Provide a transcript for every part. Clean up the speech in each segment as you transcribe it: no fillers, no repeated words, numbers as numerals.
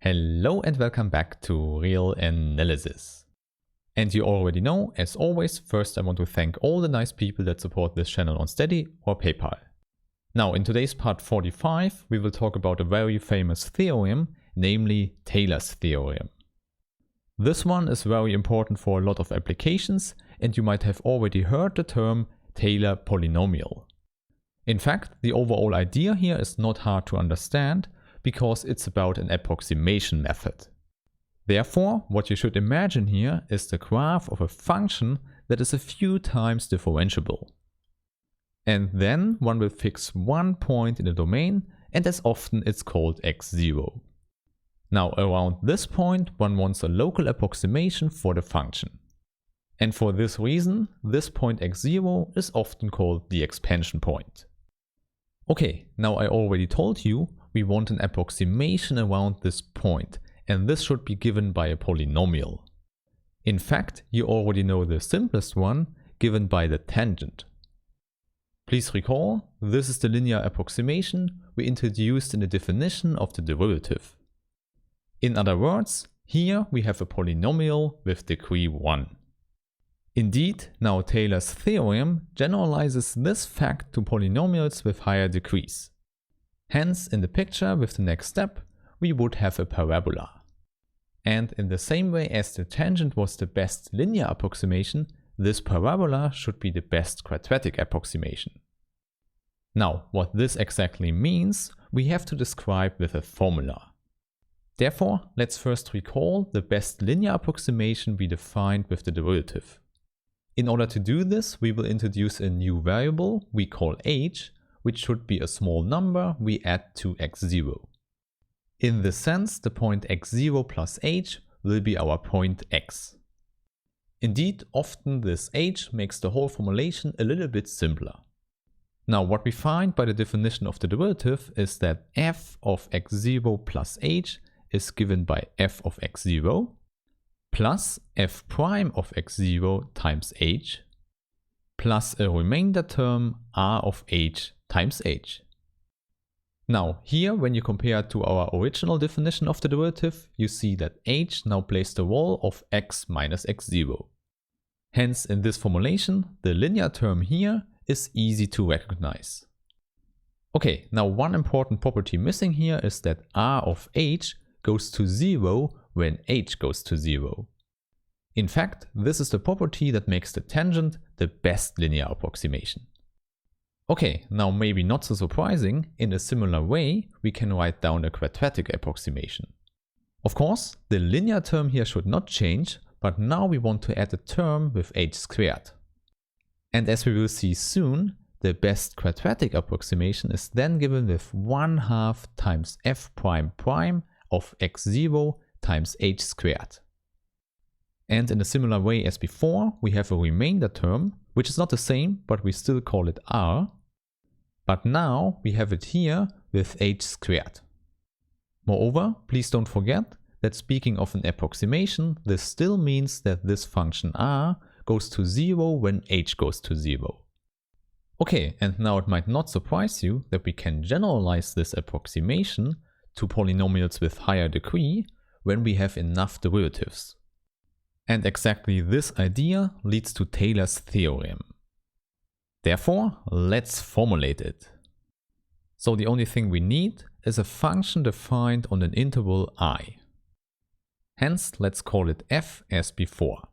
Hello and welcome back to Real Analysis. And you already know, as always, first I want to thank all the nice people that support this channel on Steady or PayPal. Now in today's part 45, we will talk about a very famous theorem, namely Taylor's theorem. This one is very important for a lot of applications, and you might have already heard the term Taylor polynomial. In fact, the overall idea here is not hard to understand, because it's about an approximation method. Therefore, what you should imagine here is the graph of a function that is a few times differentiable. And then one will fix one point in the domain, and as often it's called x0. Now around this point one wants a local approximation for the function. And for this reason, this point x0 is often called the expansion point. Okay, now I already told you we want an approximation around this point, and this should be given by a polynomial. In fact, you already know the simplest one, given by the tangent. Please recall, this is the linear approximation we introduced in the definition of the derivative. In other words, here we have a polynomial with degree 1. Indeed, now Taylor's theorem generalizes this fact to polynomials with higher degrees. Hence, in the picture with the next step, we would have a parabola. And in the same way as the tangent was the best linear approximation, this parabola should be the best quadratic approximation. Now, what this exactly means, we have to describe with a formula. Therefore, let's first recall the best linear approximation we defined with the derivative. In order to do this, we will introduce a new variable we call h, which should be a small number we add to x0. In this sense, the point x0 plus h will be our point x. Indeed, often this h makes the whole formulation a little bit simpler. Now what we find by the definition of the derivative is that f of x0 plus h is given by f of x0 plus f prime of x0 times h plus a remainder term r of h times h. Now here, when you compare it to our original definition of the derivative, you see that h now plays the role of x minus x0. Hence in this formulation, the linear term here is easy to recognize. Okay, now one important property missing here is that r of h goes to 0 when h goes to 0. In fact, this is the property that makes the tangent the best linear approximation. Okay, now maybe not so surprising, in a similar way we can write down a quadratic approximation. Of course, the linear term here should not change, but now we want to add a term with h squared. And as we will see soon, the best quadratic approximation is then given with 1/2 times f prime prime of x0 times h squared. And in a similar way as before, we have a remainder term, which is not the same, but we still call it r. But now we have it here with h squared. Moreover, please don't forget that speaking of an approximation, this still means that this function r goes to 0 when h goes to 0. Okay, and now it might not surprise you that we can generalize this approximation to polynomials with higher degree when we have enough derivatives. And exactly this idea leads to Taylor's theorem. Therefore, let's formulate it. So the only thing we need is a function defined on an interval I. Hence, let's call it f as before.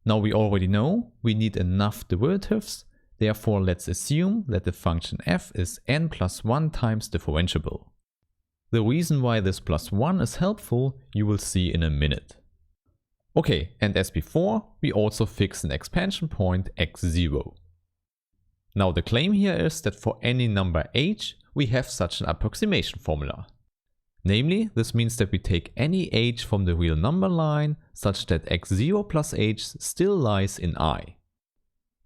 Now we already know we need enough derivatives, therefore let's assume that the function f is n plus 1 times differentiable. The reason why this plus 1 is helpful you will see in a minute. Okay, and as before, we also fix an expansion point x0. Now the claim here is that for any number h, we have such an approximation formula. Namely, this means that we take any h from the real number line such that x0 plus h still lies in I.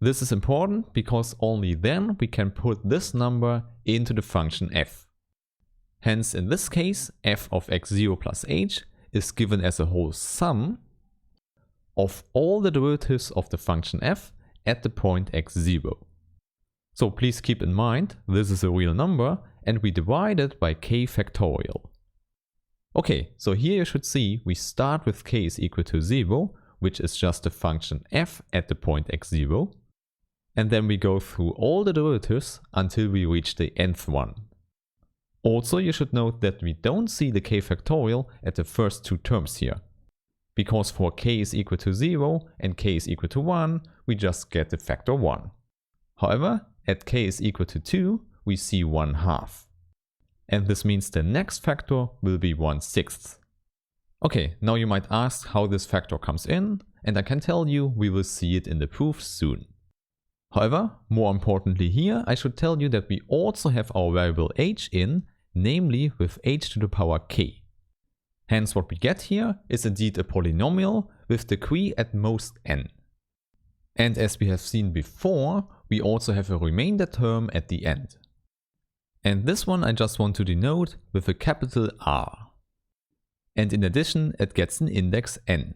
This is important because only then we can put this number into the function f. Hence in this case, f of x0 plus h is given as a whole sum of all the derivatives of the function f at the point x0. So please keep in mind, this is a real number and we divide it by k factorial. Okay, so here you should see we start with k is equal to 0, which is just a function f at the point x0. And then we go through all the derivatives until we reach the nth one. Also, you should note that we don't see the k factorial at the first two terms here. Because for k is equal to 0 and k is equal to 1, we just get the factor 1. However, at k is equal to 2, we see 1/2. And this means the next factor will be 1/6. Okay, now you might ask how this factor comes in, and I can tell you we will see it in the proof soon. However, more importantly here, I should tell you that we also have our variable h in, namely with h to the power k. Hence what we get here is indeed a polynomial with degree at most n. And as we have seen before, we also have a remainder term at the end. And this one I just want to denote with a capital R. And in addition, it gets an index n.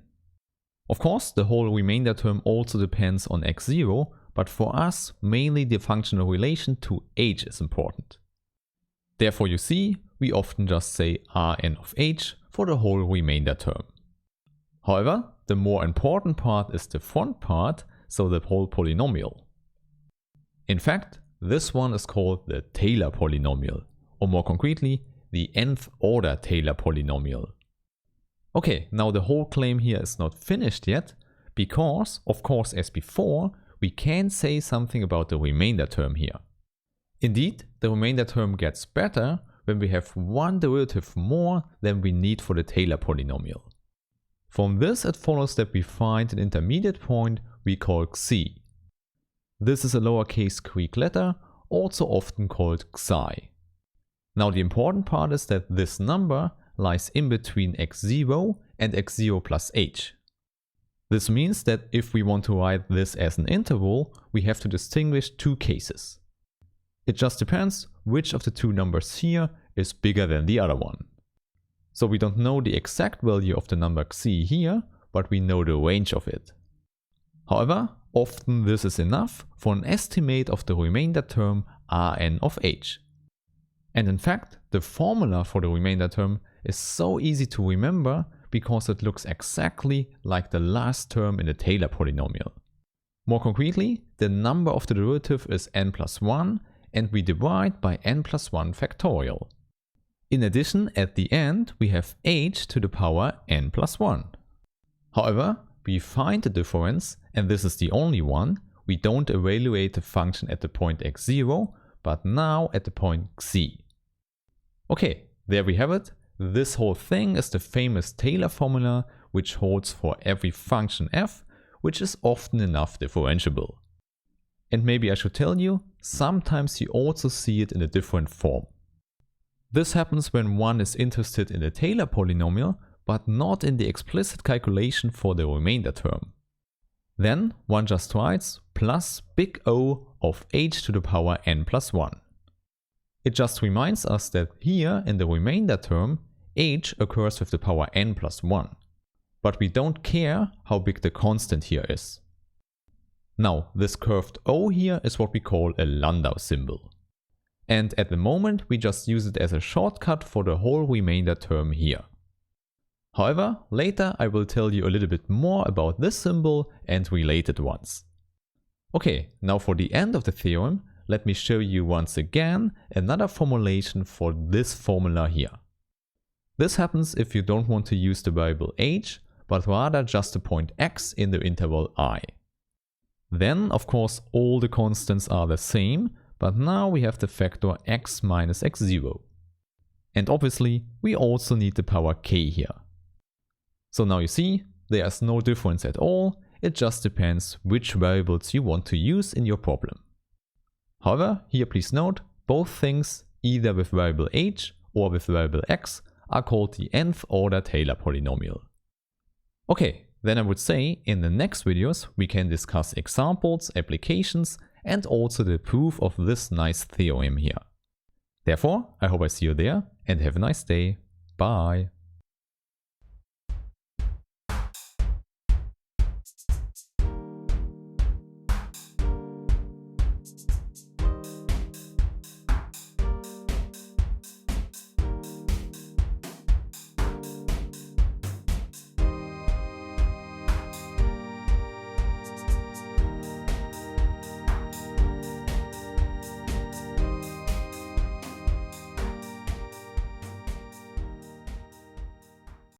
Of course, the whole remainder term also depends on x0, but for us, mainly the functional relation to h is important. Therefore you see, we often just say Rn of h for the whole remainder term. However, the more important part is the front part, so the whole polynomial. In fact, this one is called the Taylor polynomial, or more concretely, the nth order Taylor polynomial. Okay, now the whole claim here is not finished yet, because, of course as before, we can say something about the remainder term here. Indeed, the remainder term gets better when we have one derivative more than we need for the Taylor polynomial. From this it follows that we find an intermediate point we call xi. This is a lowercase Greek letter, also often called xi. Now the important part is that this number lies in between x0 and x0 plus h. This means that if we want to write this as an interval, we have to distinguish two cases. It just depends which of the two numbers here is bigger than the other one. So we don't know the exact value of the number xi here, but we know the range of it. However, often this is enough for an estimate of the remainder term Rn of h. And in fact, the formula for the remainder term is so easy to remember because it looks exactly like the last term in the Taylor polynomial. More concretely, the number of the derivative is n plus 1 and we divide by n plus 1 factorial. In addition, at the end we have h to the power n plus 1. However, we find the difference, and this is the only one. We don't evaluate the function at the point x0, but now at the point xi. Okay, there we have it. This whole thing is the famous Taylor formula, which holds for every function f, which is often enough differentiable. And maybe I should tell you, sometimes you also see it in a different form. This happens when one is interested in the Taylor polynomial, but not in the explicit calculation for the remainder term. Then one just writes plus big O of h to the power n plus 1. It just reminds us that here in the remainder term, h occurs with the power n plus 1. But we don't care how big the constant here is. Now, this curved O here is what we call a Landau symbol. And at the moment we just use it as a shortcut for the whole remainder term here. However, later I will tell you a little bit more about this symbol and related ones. Okay, now for the end of the theorem, let me show you once again another formulation for this formula here. This happens if you don't want to use the variable h, but rather just the point x in the interval I. Then, of course, all the constants are the same, but now we have the factor x minus x0. And obviously, we also need the power k here. So now you see, there's no difference at all, it just depends which variables you want to use in your problem. However, here please note, both things, either with variable h or with variable x, are called the nth order Taylor polynomial. Okay, then I would say in the next videos we can discuss examples, applications, and also the proof of this nice theorem here. Therefore, I hope I see you there and have a nice day. Bye.